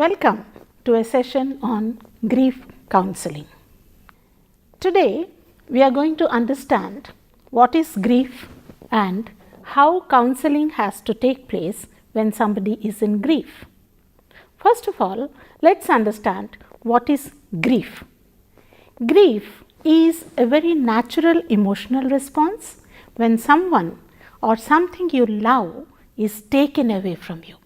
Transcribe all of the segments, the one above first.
Welcome to a session on grief counseling. Today we are going to understand what is grief and how counseling has to take place when somebody is in grief. First of all, let's understand what is grief. Grief is a very natural emotional response when someone or something you love is taken away from you.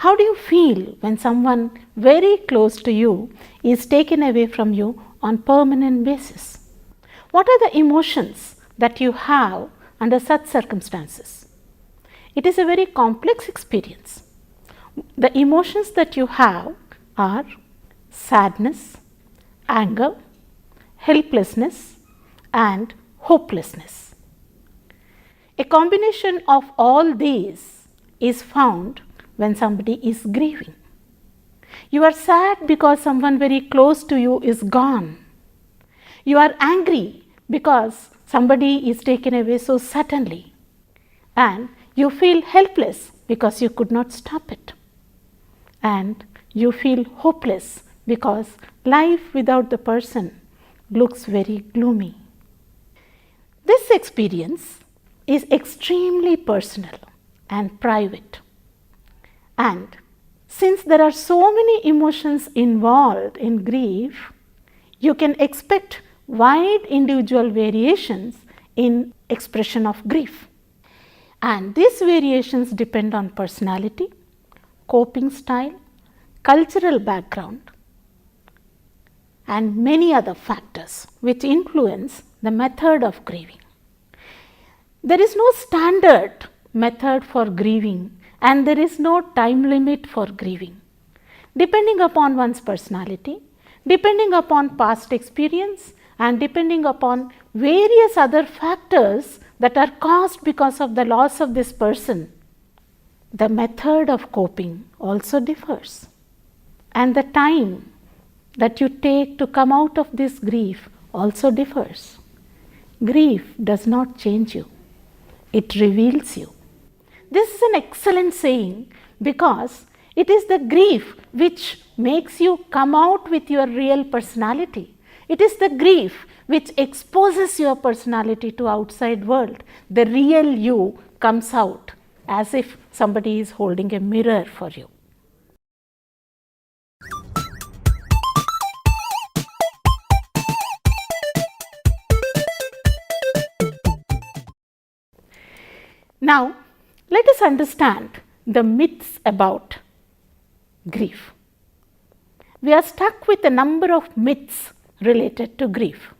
How do you feel when someone very close to you is taken away from you on permanent basis? What are the emotions that you have under such circumstances? It is a very complex experience. The emotions that you have are sadness, anger, helplessness and hopelessness. A combination of all these is found when somebody is grieving. You are sad because someone very close to you is gone. You are angry because somebody is taken away so suddenly. And you feel helpless because you could not stop it. And you feel hopeless because life without the person looks very gloomy. This experience is extremely personal and private. And since there are so many emotions involved in grief, you can expect wide individual variations in expression of grief. And these variations depend on personality, coping style, cultural background, and many other factors which influence the method of grieving. There is no standard method for grieving and there is no time limit for grieving. Depending upon one's personality, depending upon past experience and depending upon various other factors that are caused because of the loss of this person, the method of coping also differs. And the time that you take to come out of this grief also differs. Grief does not change you, it reveals you. This is an excellent saying because it is the grief which makes you come out with your real personality. It is the grief which exposes your personality to outside world. The real you comes out as if somebody is holding a mirror for you. Now, let us understand the myths about grief. We are stuck with a number of myths related to grief.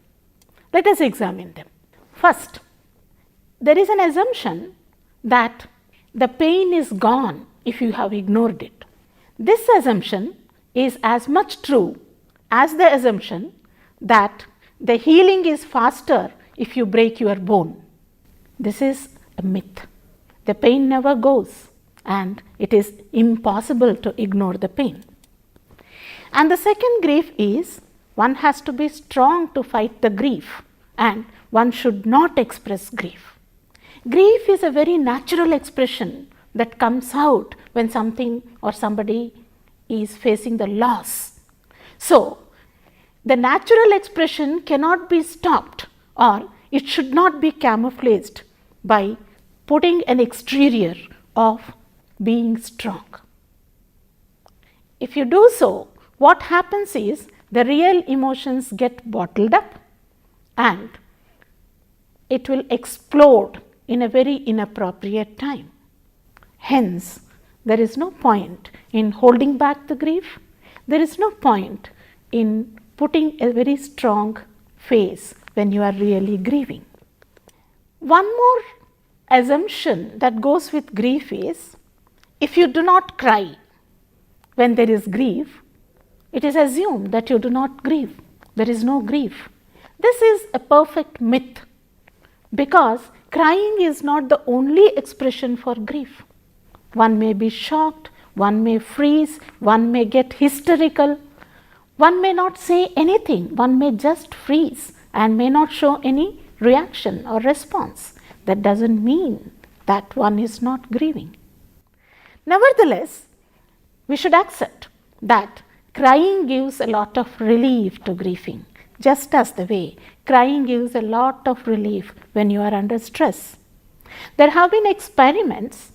Let us examine them. First, there is an assumption that the pain is gone if you have ignored it. This assumption is as much true as the assumption that the healing is faster if you break your bone. This is a myth. The pain never goes and it is impossible to ignore the pain. And the second grief is one has to be strong to fight the grief and one should not express grief. Grief is a very natural expression that comes out when something or somebody is facing the loss. So, the natural expression cannot be stopped or it should not be camouflaged by putting an exterior of being strong. If you do so, what happens is the real emotions get bottled up and it will explode in a very inappropriate time. Hence, there is no point in holding back the grief. There is no point in putting a very strong face when you are really grieving. One more assumption that goes with grief is if you do not cry when there is grief, it is assumed that you do not grieve. There is no grief. This is a perfect myth because crying is not the only expression for grief. One may be shocked, one may freeze, one may get hysterical, one may not say anything, one may just freeze and may not show any reaction or response. That doesn't mean that one is not grieving. Nevertheless, we should accept that crying gives a lot of relief to grieving, just as the way crying gives a lot of relief when you are under stress. There have been experiments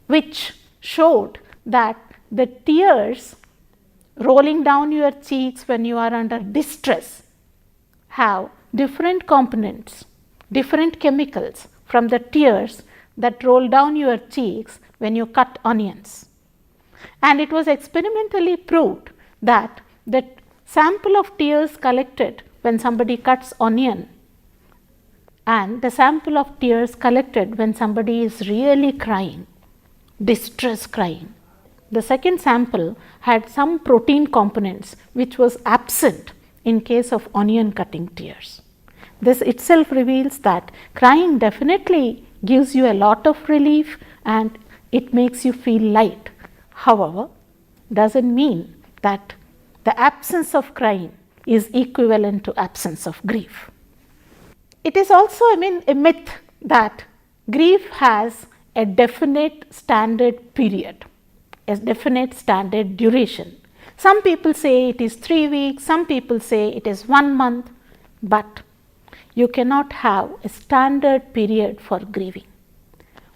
which showed that the tears rolling down your cheeks when you are under distress have different components, different chemicals from the tears that roll down your cheeks when you cut onions. And it was experimentally proved that the sample of tears collected when somebody cuts onion and the sample of tears collected when somebody is really crying, distress crying, the second sample had some protein components which was absent in case of onion cutting tears. This itself reveals that crying definitely gives you a lot of relief and it makes you feel light. However, doesn't mean that the absence of crying is equivalent to absence of grief. It is also, a myth that grief has a definite standard period, a definite standard duration. Some people say it is 3 weeks, some people say it is 1 month, but you cannot have a standard period for grieving.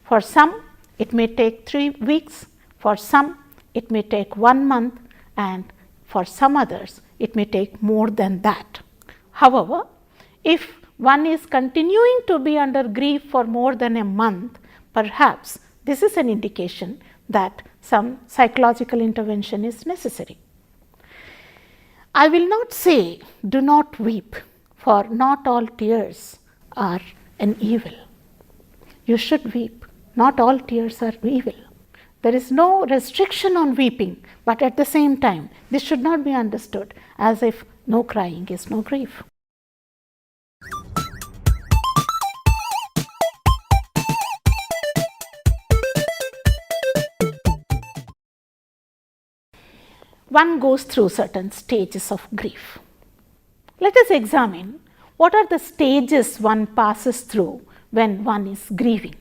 For some, it may take 3 weeks, for some, it may take 1 month, and for some others, it may take more than that. However, if one is continuing to be under grief for more than a month, perhaps this is an indication that some psychological intervention is necessary. I will not say do not weep, for not all tears are an evil. You should weep, not all tears are evil. There is no restriction on weeping, but at the same time, this should not be understood as if no crying is no grief. One goes through certain stages of grief. Let us examine what are the stages one passes through when one is grieving.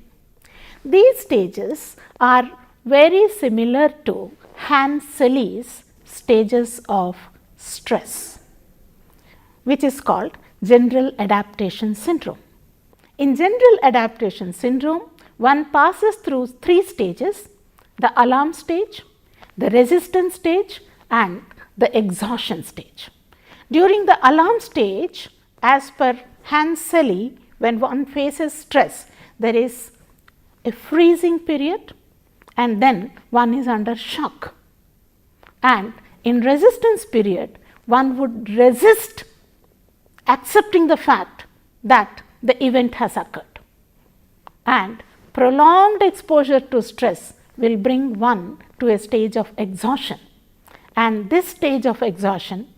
These stages are very similar to Hans Selye's stages of stress, which is called general adaptation syndrome. In general adaptation syndrome, one passes through 3 stages: the alarm stage, the resistance stage, and the exhaustion stage. During the alarm stage, as per Hans Selye, when one faces stress, there is a freezing period and then one is under shock. And in resistance period, one would resist accepting the fact that the event has occurred. And prolonged exposure to stress will bring one to a stage of exhaustion. And this stage of exhaustion,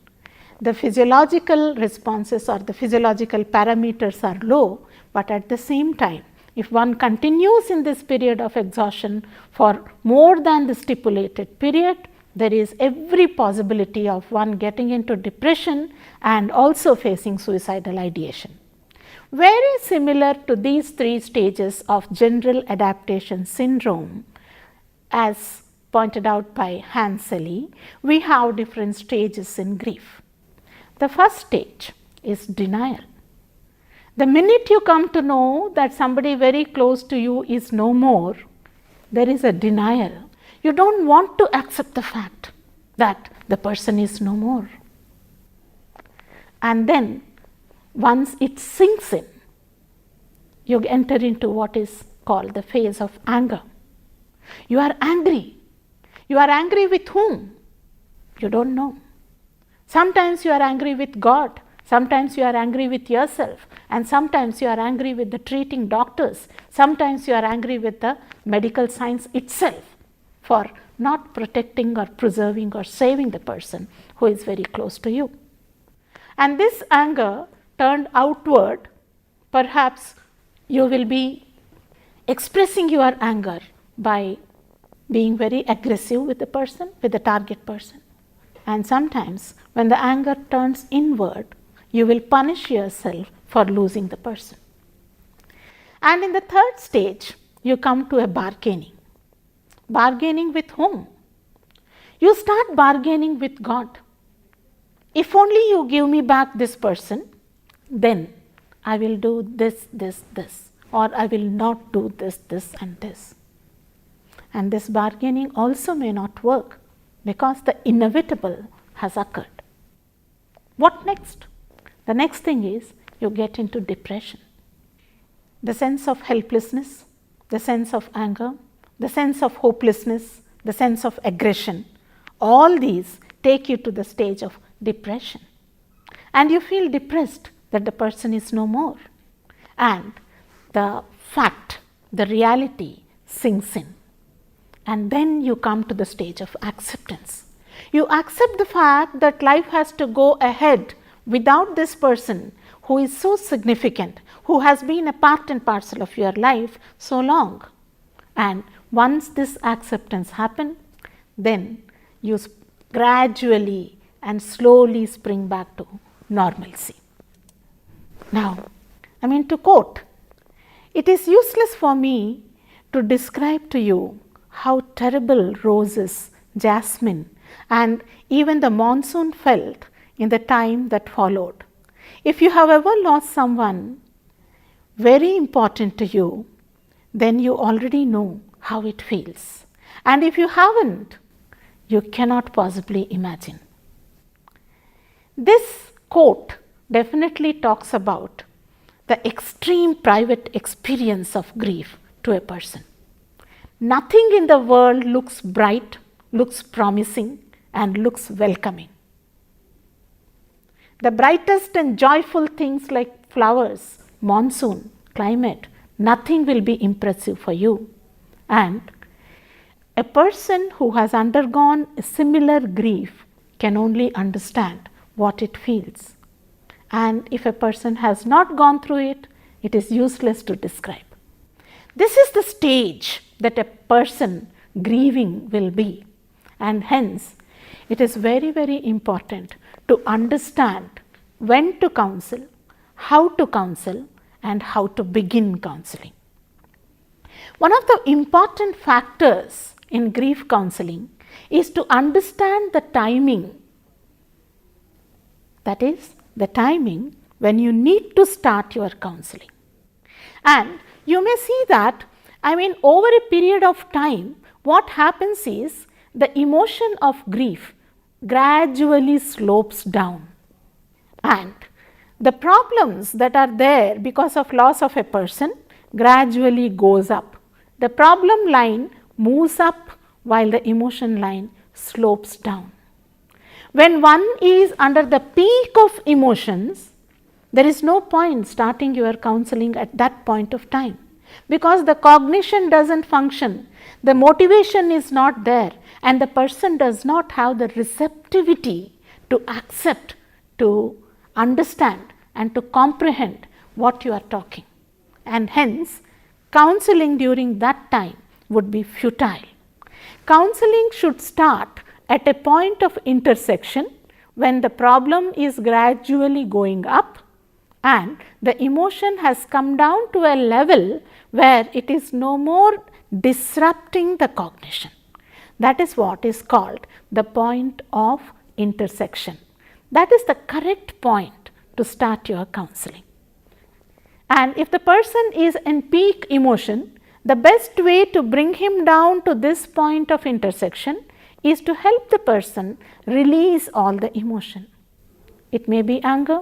the physiological responses or the physiological parameters are low, but at the same time, if one continues in this period of exhaustion for more than the stipulated period, there is every possibility of one getting into depression and also facing suicidal ideation. Very similar to these 3 stages of general adaptation syndrome, as pointed out by Hans Selye, we have different stages in grief. The first stage is denial. The minute you come to know that somebody very close to you is no more, there is a denial. You don't want to accept the fact that the person is no more. And then once it sinks in, you enter into what is called the phase of anger. You are angry. You are angry with whom? You don't know. Sometimes you are angry with God, sometimes you are angry with yourself, and sometimes you are angry with the treating doctors, sometimes you are angry with the medical science itself for not protecting or preserving or saving the person who is very close to you. And this anger turned outward, perhaps you will be expressing your anger by being very aggressive with the person, with the target person. And sometimes when the anger turns inward, you will punish yourself for losing the person. And in the third stage, you come to a bargaining. Bargaining with whom? You start bargaining with God. If only you give me back this person, then I will do this, or I will not do this, and this. And this bargaining also may not work because the inevitable has occurred. What next? The next thing is you get into depression. The sense of helplessness, the sense of anger, the sense of hopelessness, the sense of aggression, all these take you to the stage of depression. And you feel depressed that the person is no more. And the fact, the reality sinks in. And then you come to the stage of acceptance. You accept the fact that life has to go ahead without this person who is so significant, who has been a part and parcel of your life so long. And once this acceptance happens, then you gradually and slowly spring back to normalcy. Now, to quote, "It is useless for me to describe to you how terrible roses, jasmine, and even the monsoon felt in the time that followed. If you have ever lost someone very important to you, then you already know how it feels. And if you haven't, you cannot possibly imagine." This quote definitely talks about the extreme private experience of grief to a person. Nothing in the world looks bright, looks promising, and looks welcoming. The brightest and joyful things like flowers, monsoon, climate, nothing will be impressive for you. And a person who has undergone a similar grief can only understand what it feels. And if a person has not gone through it, it is useless to describe. This is the stage that a person grieving will be. And hence, it is very, very important to understand when to counsel, how to counsel, and how to begin counseling. One of the important factors in grief counseling is to understand the timing. That is, the timing when you need to start your counseling. And you may see that, over a period of time, what happens is the emotion of grief gradually slopes down. And the problems that are there because of loss of a person gradually goes up. The problem line moves up while the emotion line slopes down. When one is under the peak of emotions, there is no point starting your counseling at that point of time, because the cognition doesn't function, the motivation is not there, and the person does not have the receptivity to accept, to understand, and to comprehend what you are talking. And hence, counseling during that time would be futile. Counseling should start at a point of intersection when the problem is gradually going up and the emotion has come down to a level where it is no more disrupting the cognition. That is what is called the point of intersection. That is the correct point to start your counseling. And if the person is in peak emotion, the best way to bring him down to this point of intersection is to help the person release all the emotion. It may be anger,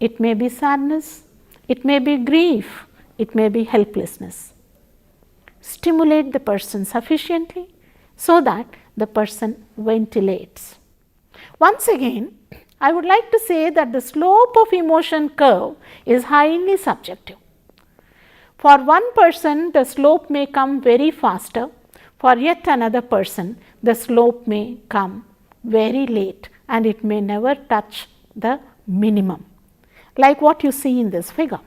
it may be sadness, it may be grief, it may be helplessness. Stimulate the person sufficiently so that the person ventilates. Once again, I would like to say that the slope of emotion curve is highly subjective. For one person, the slope may come very faster. For yet another person, the slope may come very late and it may never touch the minimum, like what you see in this figure.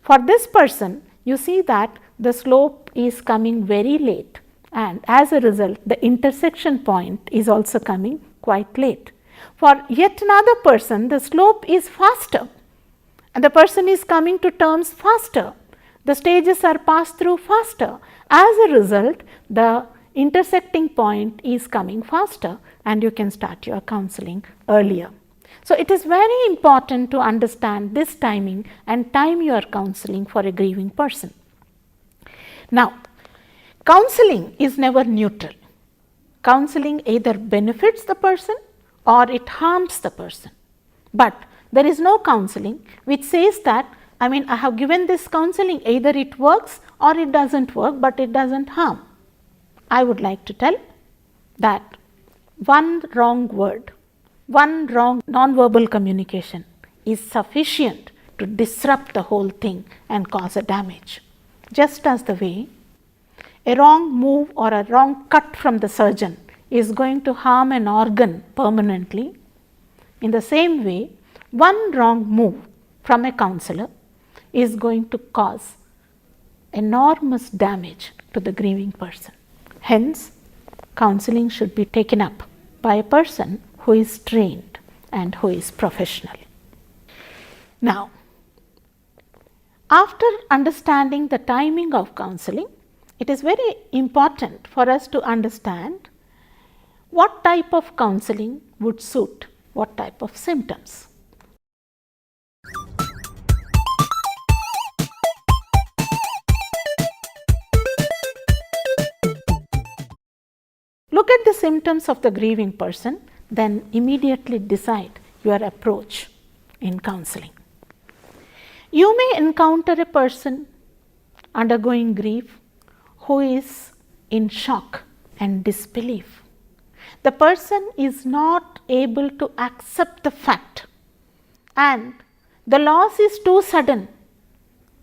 For this person, you see that the slope is coming very late, and as a result, the intersection point is also coming quite late. For yet another person, the slope is faster and the person is coming to terms faster. The stages are passed through faster. As a result, the intersecting point is coming faster and you can start your counseling earlier. So, it is very important to understand this timing and time your counseling for a grieving person. Now, counseling is never neutral. Counseling either benefits the person or it harms the person. But there is no counseling which says that, I mean, I have given this counseling, either it works or it does not work, but it does not harm. I would like to tell that one wrong word, one wrong non-verbal communication is sufficient to disrupt the whole thing and cause a damage. Just as the way a wrong move or a wrong cut from the surgeon is going to harm an organ permanently, in the same way, one wrong move from a counselor is going to cause enormous damage to the grieving person. Hence, counseling should be taken up by a person who is trained and who is professional. Now, after understanding the timing of counseling, it is very important for us to understand what type of counseling would suit what type of symptoms. Look at the symptoms of the grieving person, then immediately decide your approach in counseling. You may encounter a person undergoing grief who is in shock and disbelief. The person is not able to accept the fact and the loss is too sudden.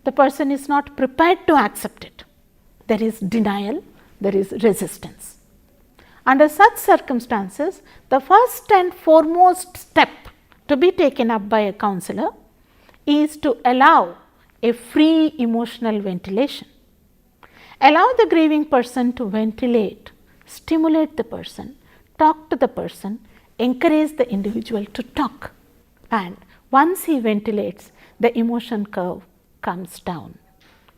The person is not prepared to accept it. There is denial, there is resistance. Under such circumstances, the first and foremost step to be taken up by a counselor is to allow a free emotional ventilation. Allow the grieving person to ventilate, stimulate the person, talk to the person, encourage the individual to talk, and once he ventilates, the emotion curve comes down.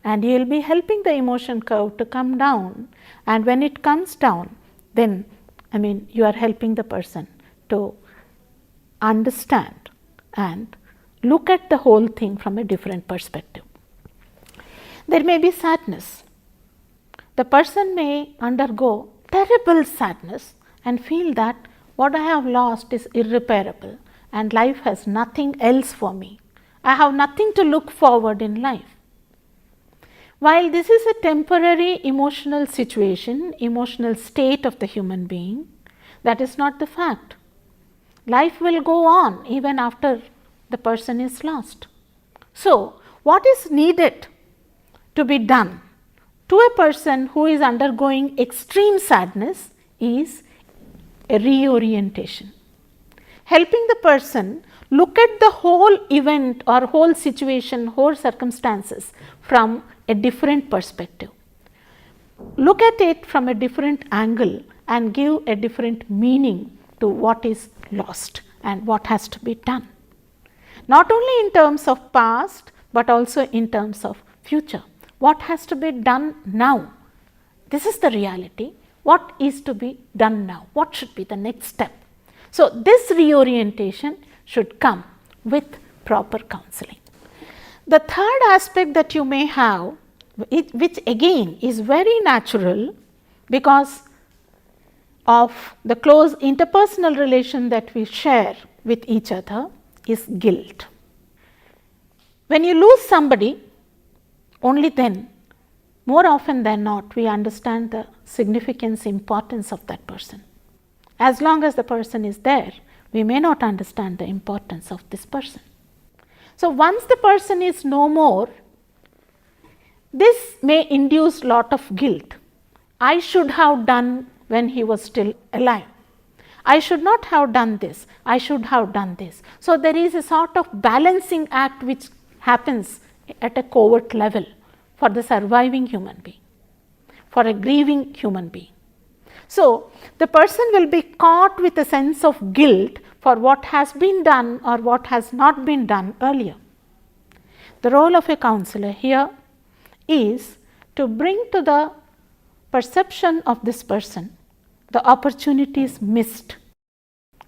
And you will be helping the emotion curve to come down, and when it comes down, then you are helping the person to understand and look at the whole thing from a different perspective. There may be sadness. The person may undergo terrible sadness and feel that what I have lost is irreparable and life has nothing else for me. I have nothing to look forward in life. While this is a temporary emotional situation, emotional state of the human being, that is not the fact. Life will go on even after the person is lost. So, what is needed to be done to a person who is undergoing extreme sadness is a reorientation. Helping the person look at the whole event or whole situation, whole circumstances from a different perspective. Look at it from a different angle and give a different meaning to what is lost and what has to be done. Not only in terms of past, but also in terms of future. What has to be done now? This is the reality. What is to be done now? What should be the next step? So, this reorientation should come with proper counseling. The third aspect that you may have, which again is very natural because of the close interpersonal relation that we share with each other, is guilt. When you lose somebody, only then, more often than not, we understand the significance, importance of that person. As long as the person is there, we may not understand the importance of this person. So, once the person is no more, this may induce lot of guilt. I should have done when he was still alive. I should not have done this. I should have done this. So, there is a sort of balancing act which happens at a covert level for the surviving human being, for a grieving human being. So, the person will be caught with a sense of guilt for what has been done or what has not been done earlier. The role of a counselor here is to bring to the perception of this person, the opportunities missed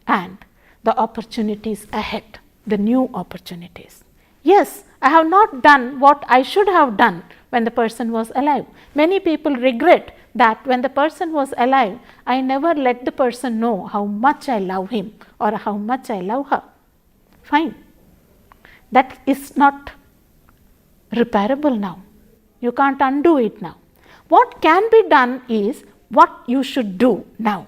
and the opportunities ahead, the new opportunities. Yes, I have not done what I should have done when the person was alive. Many people regret that when the person was alive, I never let the person know how much I love him or how much I love her. Fine. That is not repairable now. You can't undo it now. What can be done is what you should do now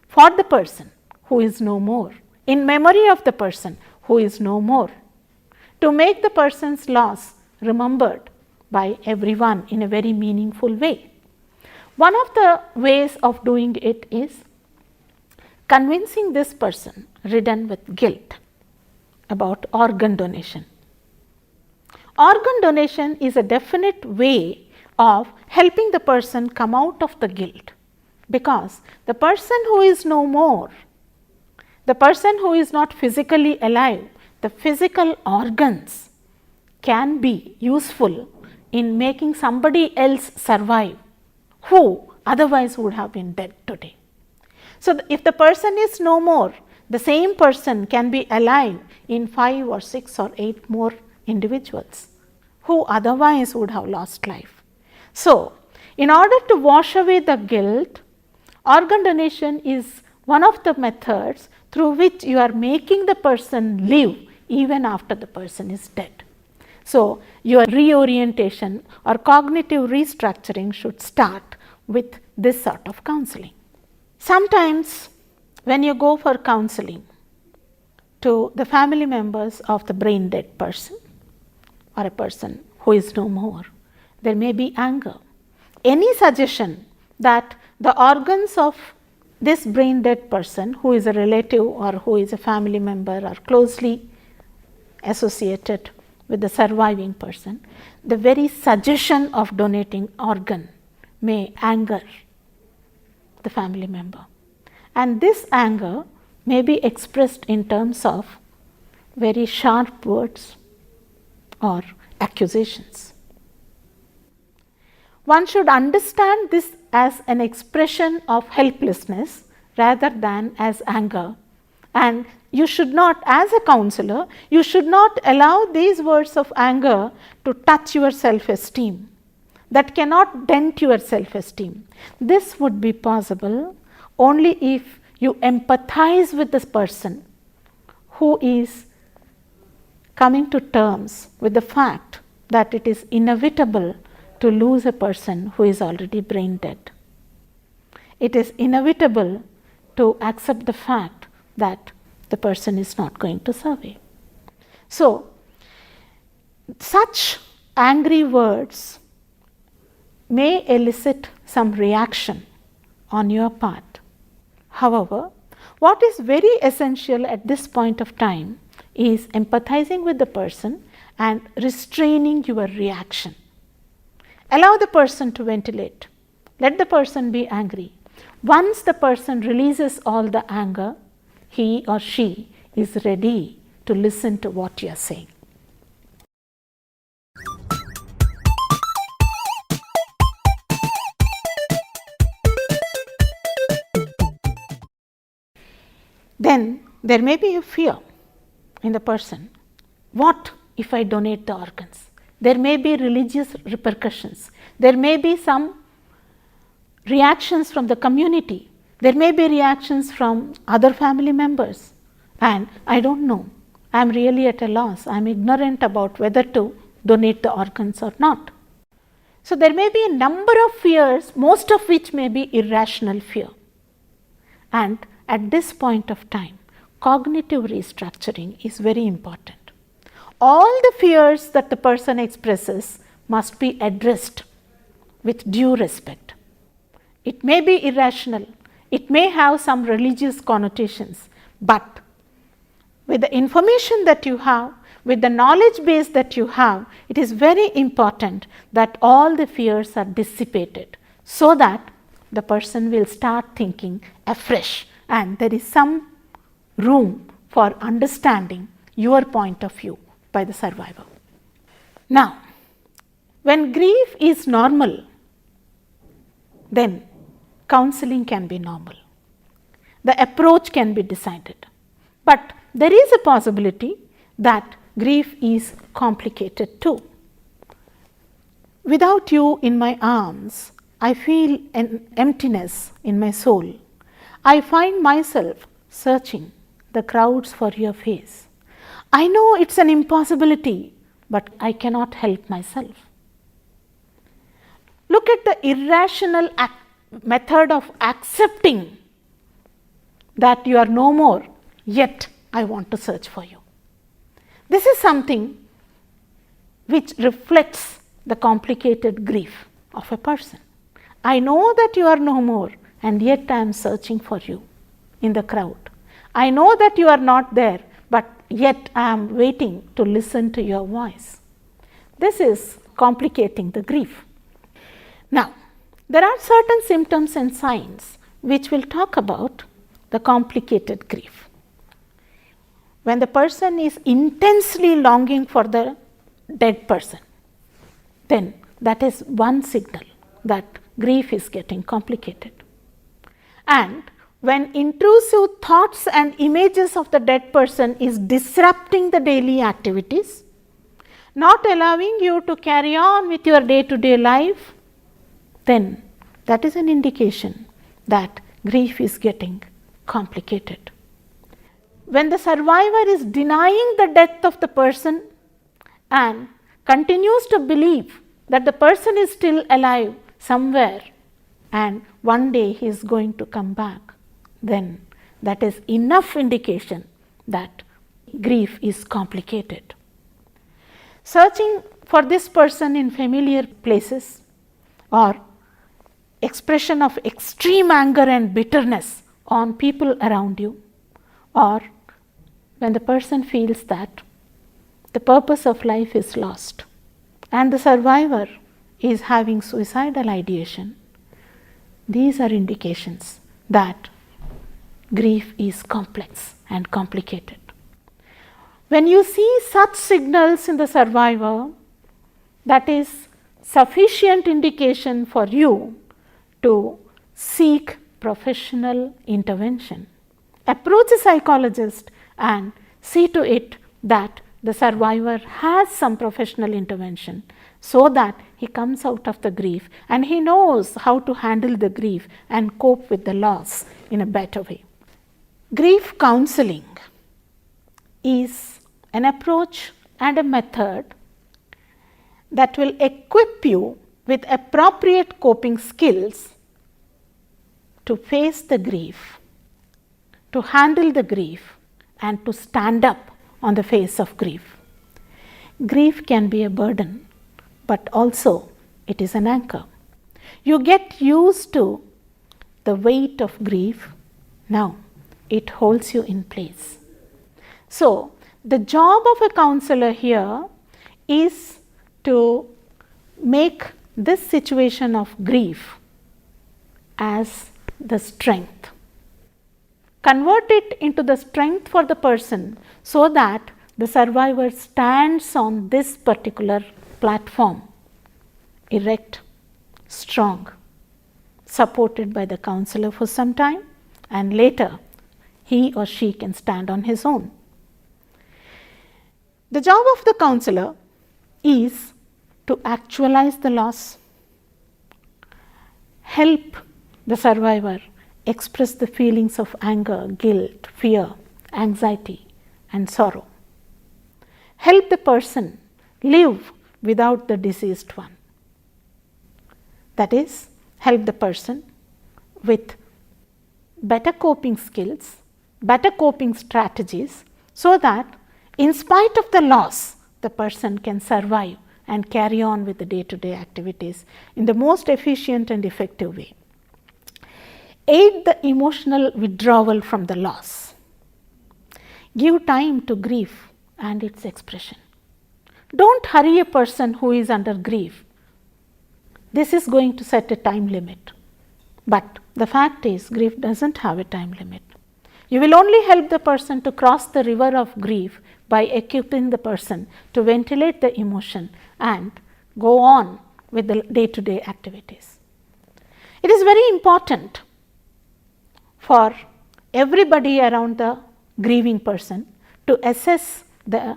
for the person who is no more, in memory of the person who is no more, to make the person's loss remembered by everyone in a very meaningful way. One of the ways of doing it is convincing this person ridden with guilt about organ donation. Organ donation is a definite way of helping the person come out of the guilt, because the person who is no more, the person who is not physically alive, the physical organs can be useful in making somebody else survive who otherwise would have been dead today. So, if the person is no more, the same person can be alive in 5 or 6 or 8 more individuals who otherwise would have lost life. So, in order to wash away the guilt, organ donation is one of the methods through which you are making the person live even after the person is dead. So, your reorientation or cognitive restructuring should start with this sort of counseling. Sometimes when you go for counseling to the family members of the brain dead person or a person who is no more, there may be anger. Any suggestion that the organs of this brain dead person who is a relative or who is a family member or closely associated with the surviving person, the very suggestion of donating organ may anger the family member. And this anger may be expressed in terms of very sharp words or accusations. One should understand this as an expression of helplessness rather than as anger, and you should not, as a counselor, you should not allow these words of anger to touch your self-esteem. That cannot dent your self-esteem. This would be possible only if you empathize with this person who is coming to terms with the fact that it is inevitable to lose a person who is already brain dead. It is inevitable to accept the fact that the person is not going to survive. So, such angry words may elicit some reaction on your part. However, what is very essential at this point of time is empathizing with the person and restraining your reaction. Allow the person to ventilate. Let the person be angry. Once the person releases all the anger, he or she is ready to listen to what you are saying. Then there may be a fear in the person. What if I donate the organs? There may be religious repercussions. There may be some reactions from the community. There may be reactions from other family members, and I don't know. I am really at a loss. I am ignorant about whether to donate the organs or not. So, there may be a number of fears, most of which may be irrational fear. And at this point of time, cognitive restructuring is very important. All the fears that the person expresses must be addressed with due respect. It may be irrational, it may have some religious connotations, but with the information that you have, with the knowledge base that you have, it is very important that all the fears are dissipated so that the person will start thinking afresh and there is some room for understanding your point of view by the survivor. Now, when grief is normal, then counseling can be normal. The approach can be decided. But there is a possibility that grief is complicated too. Without you in my arms, I feel an emptiness in my soul. I find myself searching the crowds for your face. I know it's an impossibility, but I cannot help myself. Look at the irrational method of accepting that you are no more, yet I want to search for you. This is something which reflects the complicated grief of a person. I know that you are no more, and yet I am searching for you in the crowd. I know that you are not there, but yet I am waiting to listen to your voice. This is complicating the grief. Now, there are certain symptoms and signs which will talk about the complicated grief. When the person is intensely longing for the dead person, then that is one signal that grief is getting complicated. And when intrusive thoughts and images of the dead person is disrupting the daily activities, not allowing you to carry on with your day-to-day life, then that is an indication that grief is getting complicated. When the survivor is denying the death of the person and continues to believe that the person is still alive somewhere and one day he is going to come back, then that is enough indication that grief is complicated. Searching for this person in familiar places, or expression of extreme anger and bitterness on people around you, or when the person feels that the purpose of life is lost and the survivor is having suicidal ideation, these are indications that grief is complex and complicated. When you see such signals in the survivor, that is sufficient indication for you to seek professional intervention. Approach a psychologist and see to it that the survivor has some professional intervention so that he comes out of the grief and he knows how to handle the grief and cope with the loss in a better way. Grief counseling is an approach and a method that will equip you with appropriate coping skills to face the grief, to handle the grief, and to stand up on the face of grief. Grief can be a burden, but also it is an anchor. You get used to the weight of grief. Now it holds you in place. So the job of a counselor here is to make this situation of grief as the strength. Convert it into the strength for the person so that the survivor stands on this particular platform, erect, strong, supported by the counselor for some time, and later he or she can stand on his own. The job of the counselor is to actualize the loss, help the survivor express the feelings of anger, guilt, fear, anxiety, and sorrow. Help the person live without the deceased one. That is, help the person with better coping skills, better coping strategies, so that in spite of the loss, the person can survive and carry on with the day-to-day activities in the most efficient and effective way. Aid the emotional withdrawal from the loss. Give time to grief and its expression. Don't hurry a person who is under grief. This is going to set a time limit. But the fact is, grief doesn't have a time limit. You will only help the person to cross the river of grief by equipping the person to ventilate the emotion and go on with the day-to-day activities. It is very important for everybody around the grieving person to assess the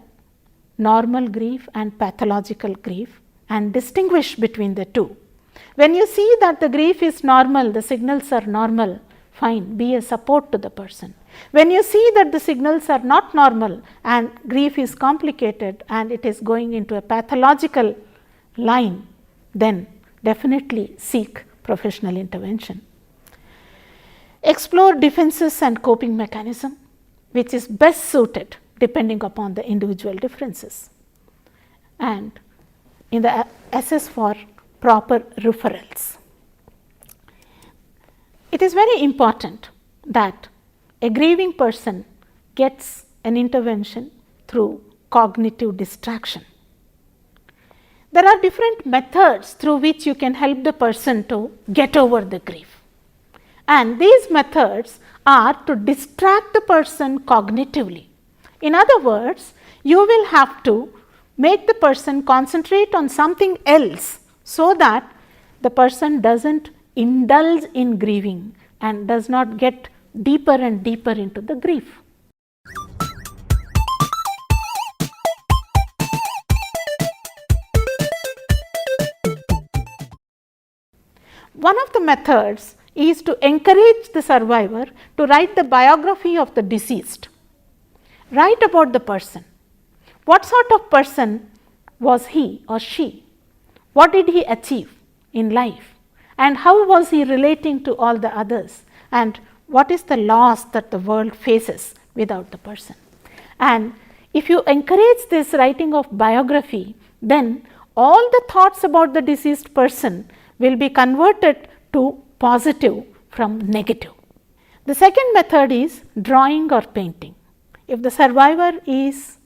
normal grief and pathological grief and distinguish between the two. When you see that the grief is normal, the signals are normal, fine, be a support to the person. When you see that the signals are not normal and grief is complicated and it is going into a pathological line, then definitely seek professional intervention. Explore defenses and coping mechanism which is best suited depending upon the individual differences, and in the assess for proper referrals. It is very important that a grieving person gets an intervention through cognitive distraction. There are different methods through which you can help the person to get over the grief, and these methods are to distract the person cognitively. In other words, you will have to make the person concentrate on something else so that the person does not indulge in grieving and does not get deeper and deeper into the grief. One of the methods is to encourage the survivor to write the biography of the deceased. Write about the person. What sort of person was he or she? What did he achieve in life? And how was he relating to all the others? And what is the loss that the world faces without the person? And if you encourage this writing of biography, then all the thoughts about the deceased person will be converted to positive from negative. The second method is drawing or painting. If the survivor is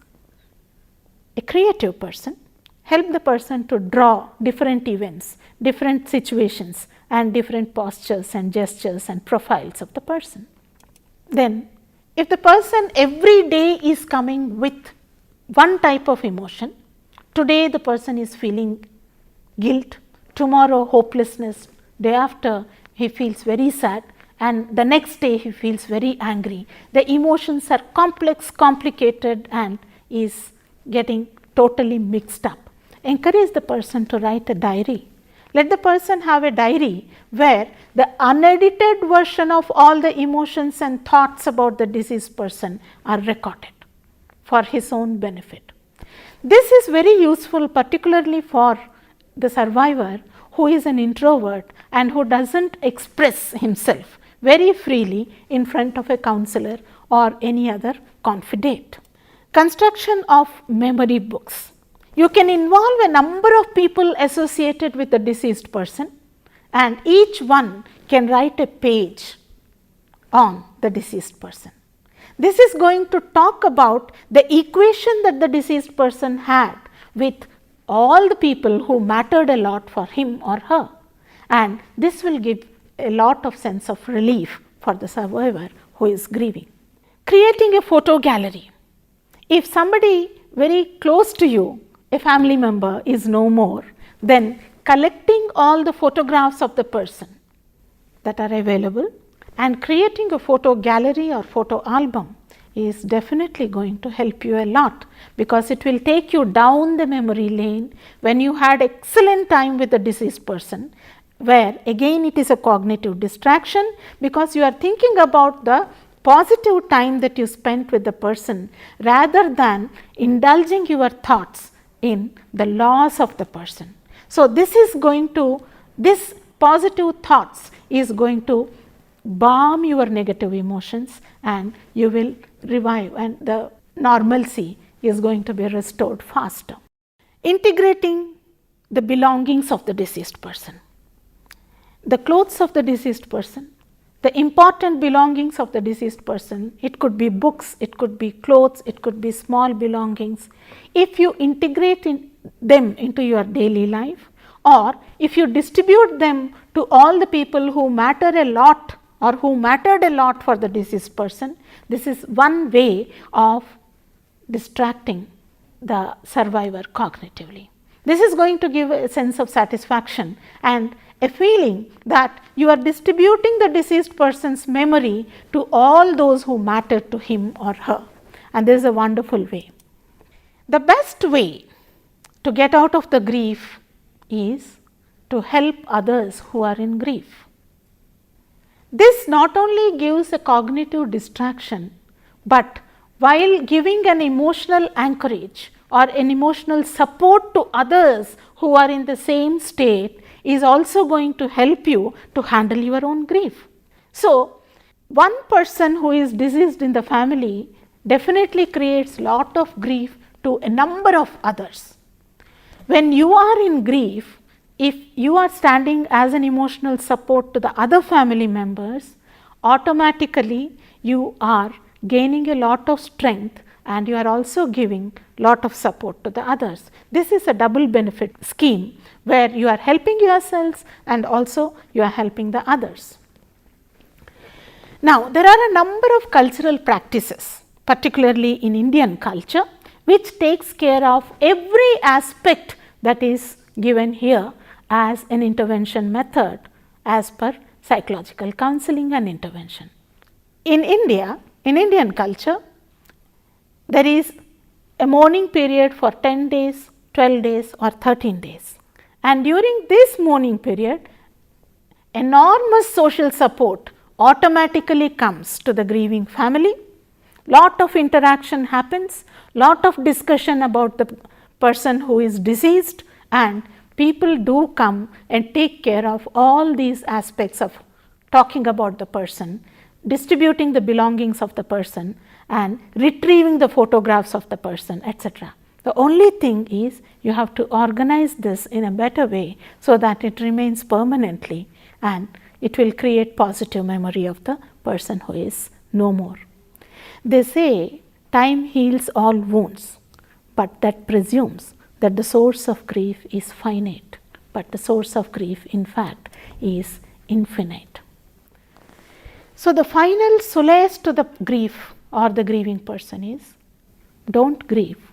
a creative person, help the person to draw different events, different situations and different postures and gestures and profiles of the person. Then if the person every day is coming with one type of emotion, today the person is feeling guilt, tomorrow hopelessness, day after he feels very sad, and the next day he feels very angry. The emotions are complex, complicated and is getting totally mixed up. Encourage the person to write a diary. Let the person have a diary where the unedited version of all the emotions and thoughts about the deceased person are recorded for his own benefit. This is very useful particularly for the survivor who is an introvert and who does not express himself very freely in front of a counselor or any other confidant. Construction of memory books. You can involve a number of people associated with the deceased person and each one can write a page on the deceased person. This is going to talk about the equation that the deceased person had with all the people who mattered a lot for him or her, and this will give a lot of sense of relief for the survivor who is grieving. Creating a photo gallery. If somebody very close to you, a family member, is no more, then collecting all the photographs of the person that are available and creating a photo gallery or photo album is definitely going to help you a lot, because it will take you down the memory lane when you had excellent time with the deceased person, where again it is a cognitive distraction because you are thinking about the positive time that you spent with the person rather than indulging your thoughts in the loss of the person. So, this positive thoughts is going to balm your negative emotions and you will revive and the normalcy is going to be restored faster. Integrating the belongings of the deceased person. The clothes of the deceased person, the important belongings of the deceased person, it could be books, it could be clothes, it could be small belongings. If you integrate them into your daily life, or if you distribute them to all the people who matter a lot or who mattered a lot for the deceased person, this is one way of distracting the survivor cognitively. This is going to give a sense of satisfaction and a feeling that you are distributing the deceased person's memory to all those who matter to him or her, and this is a wonderful way. The best way to get out of the grief is to help others who are in grief. This not only gives a cognitive distraction, but while giving an emotional anchorage or an emotional support to others who are in the same state, is also going to help you to handle your own grief. So, one person who is deceased in the family definitely creates lot of grief to a number of others. When you are in grief, if you are standing as an emotional support to the other family members, automatically you are gaining a lot of strength and you are also giving lot of support to the others. This is a double benefit scheme where you are helping yourselves and also you are helping the others. Now, there are a number of cultural practices, particularly in Indian culture, which takes care of every aspect that is given here as an intervention method as per psychological counseling and intervention. In India, in Indian culture, there is a mourning period for 10 days, 12 days or 13 days. And during this mourning period, enormous social support automatically comes to the grieving family. Lot of interaction happens, lot of discussion about the person who is deceased, and people do come and take care of all these aspects of talking about the person, distributing the belongings of the person and retrieving the photographs of the person, etc. The only thing is you have to organize this in a better way so that it remains permanently and it will create positive memory of the person who is no more. They say time heals all wounds, but that presumes that the source of grief is finite, but the source of grief in fact is infinite. So, the final solace to the grief or the grieving person is, don't grieve.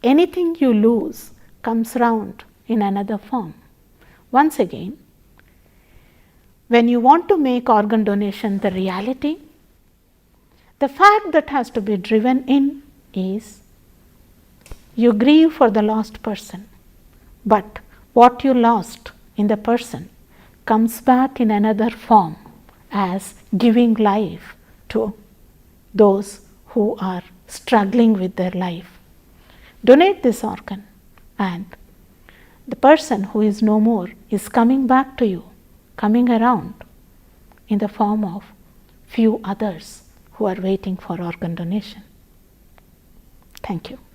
Anything you lose comes round in another form. Once again, when you want to make organ donation the reality, the fact that has to be driven in is you grieve for the lost person, but what you lost in the person comes back in another form as giving life to those who are struggling with their life. Donate this organ and the person who is no more is coming back to you, coming around in the form of few others who are waiting for organ donation. Thank you.